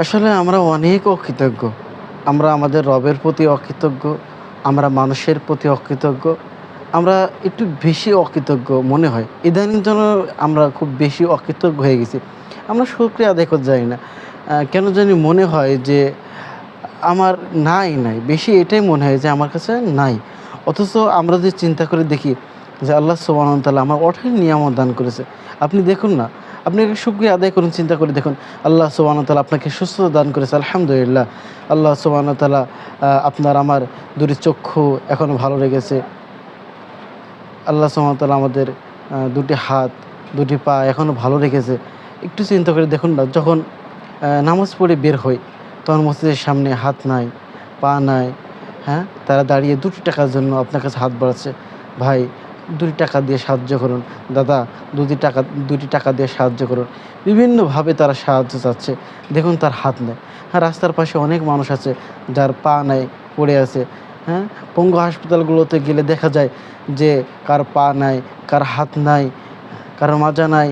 আসলে আমরা অনেক অকৃতজ্ঞ। আমরা আমাদের রবের প্রতি অকৃতজ্ঞ, আমরা মানুষের প্রতি অকৃতজ্ঞ। আমরা একটু বেশি অকৃতজ্ঞ মনে হয়। ইদানিং যেন আমরা খুব বেশি অকৃতজ্ঞ হয়ে গেছি। আমরা শুকরিয়া আদায় করতে জানি না। কেন জানি মনে হয় যে আমার নাই। বেশি এটাই মনে হয় যে আমার কাছে নাই। অথচ আমরা যদি চিন্তা করে দেখি যে আল্লাহ সুবহানাহু ওয়া তাআলা আমার অঢেল নিয়ামত দান করেছে। আপনি দেখুন না, আপনি একটু শুকরিয়া আদায় করুন, চিন্তা করে দেখুন। আল্লাহ সুবহানাহু ওয়া তাআলা আপনাকে সুস্থতা দান করেছে, আলহামদুলিল্লাহ। আল্লাহ সুবহানাহু ওয়া তাআলা আপনার আমার ২ টি চক্ষু এখনো ভালো রেখেছে। আল্লাহ সুবহানাহু ওয়া তাআলা আমাদের ২ টি হাত, ২ টি পা এখনো ভালো রেখেছে। একটু চিন্তা করে দেখুন না, যখন নামাজ পড়ে বের হই, তখন মসজিদের সামনে হাত নাই, পা নাই, হ্যাঁ? তারা দাঁড়িয়ে ২ টি টাকার জন্য আপনার কাছে হাত বাড়াচ্ছে। ভাই ২ টি টাকা দিয়ে সাহায্য করুন। দাদা ২ টি টাকা দিয়ে সাহায্য করুন। বিভিন্নভাবে তারা সাহায্য চাচ্ছে। দেখুন তার হাত নেই। হ্যাঁ, রাস্তার পাশে অনেক মানুষ আছে যার পা নাই, পড়ে আছে। হ্যাঁ? পঙ্গু হাসপাতালগুলোতে গেলে দেখা যায় যে কার পা নাই, কার হাত নাই, কারো মাজা নাই।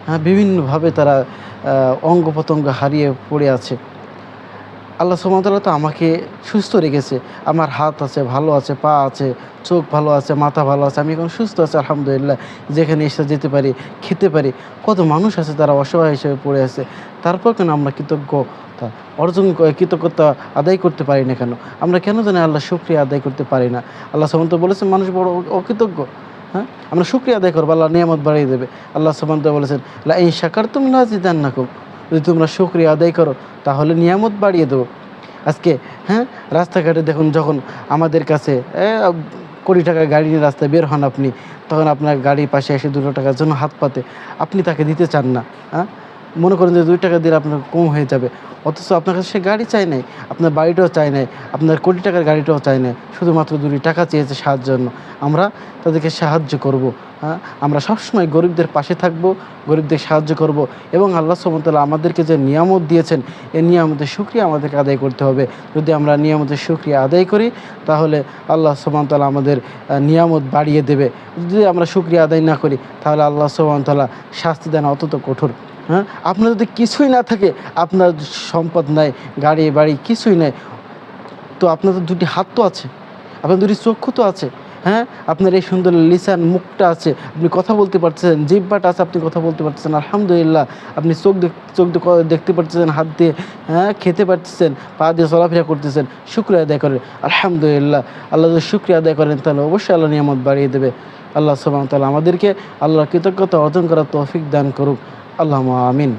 হ্যাঁ? বিভিন্নভাবে তারা অঙ্গ-প্রত্যঙ্গ হারিয়ে পড়ে আছে। আল্লাহ সুবহানাহু ওয়া তাআলা তো আমাকে সুস্থ রেখেছে। আমার হাত আছে, ভালো আছে, পা আছে, চোখ ভালো আছে, মাথা ভালো আছে। আমি এখন সুস্থ আছি আলহামদুলিল্লাহ। যেখানে এসে যেতে পারি, খেতে পারি। কত মানুষ আছে তারা অসহায় হিসেবে পড়ে আছে। তারপর কেন আমরা কৃতজ্ঞতা আদায় করতে পারি না কেন? আমরা কেন জানি আল্লাহর শুকরিয়া আদায় করতে পারি না? আল্লাহ সুবহানাহু ওয়া তাআলা বলেছেন মানুষ বড় অকৃতজ্ঞ। হ্যাঁ? আমরা শুকরিয়া আদায় করব, আল্লাহ নিয়ামত বাড়িয়ে দেবে। আল্লাহ সুবহানাহু ওয়া তাআলা বলেছেন, লা ইন শাকারতুম লাযিদান্নাকুম। যদি তোমরা শুকরিয়া আদায় করো তাহলে নিয়ামত বাড়িয়ে দেবো। আজকে হ্যাঁ, রাস্তাঘাটে দেখুন, যখন আমাদের কাছে কোটি টাকার গাড়ি নিয়ে রাস্তায় বের হন আপনি, তখন আপনার গাড়ির পাশে এসে ২ টাকার জন্য হাত পাতে, আপনি তাকে দিতে চান না। হ্যাঁ? মনে করেন যে ২ টাকা দিলে আপনার কম হয়ে যাবে। অথচ আপনার কাছে সে গাড়ি চায় নাই, আপনার বাড়িটাও চায় নাই, আপনার কোটি টাকার গাড়িটাও চায় নাই। শুধুমাত্র ২ টি টাকা চেয়েছে সাহায্যের জন্য। আমরা তাদেরকে সাহায্য করব। হ্যাঁ? আমরা সবসময় গরিবদের পাশে থাকব, গরিবদের সাহায্য করব এবং আল্লাহ সুবহানাহু ওয়া তাআলা আমাদেরকে যে নিয়ামত দিয়েছেন, এই নিয়ামতের শুকরিয়া আমাদেরকে আদায় করতে হবে। যদি আমরা নিয়ামতের শুকরিয়া আদায় করি তাহলে আল্লাহ সুবহানাহু ওয়া তাআলা আমাদের নিয়ামত বাড়িয়ে দেবে। যদি আমরা শুকরিয়া আদায় না করি তাহলে আল্লাহ সুবহানাহু ওয়া তাআলা শাস্তি দেন অত্যন্ত কঠোর। হ্যাঁ? আপনার যদি কিছুই না থাকে, আপনার সম্পদ নাই, গাড়ি বাড়ি কিছুই নাই, তো আপনার তো ২ টি হাত তো আছে, আপনার ২ টি চক্ষু তো আছে। হ্যাঁ? আপনার এই সুন্দর লিসান, মুখটা আছে, আপনি কথা বলতে পারতেছেন, জিহ্বাটা আছে, আপনি কথা বলতে পারতেছেন, আলহামদুলিল্লাহ। আপনি চোখ দিয়ে দেখতে পারতেছেন, হাত দিয়ে হ্যাঁ খেতে পারতেছেন, পা দিয়ে চলাফেরা করতেছেন। শুকরিয়া আদায় করেন, আলহামদুলিল্লাহ। আল্লাহ যদি শুকরিয়া আদায় করেন তাহলে অবশ্যই আল্লাহ নিয়ামত বাড়িয়ে দেবে। আল্লাহ সুবহানাহু ওয়া তাআলা আমাদেরকে আল্লাহর কৃতজ্ঞতা অর্জন করার তৌফিক দান করুক। আল্লাহুম্মা আমিন।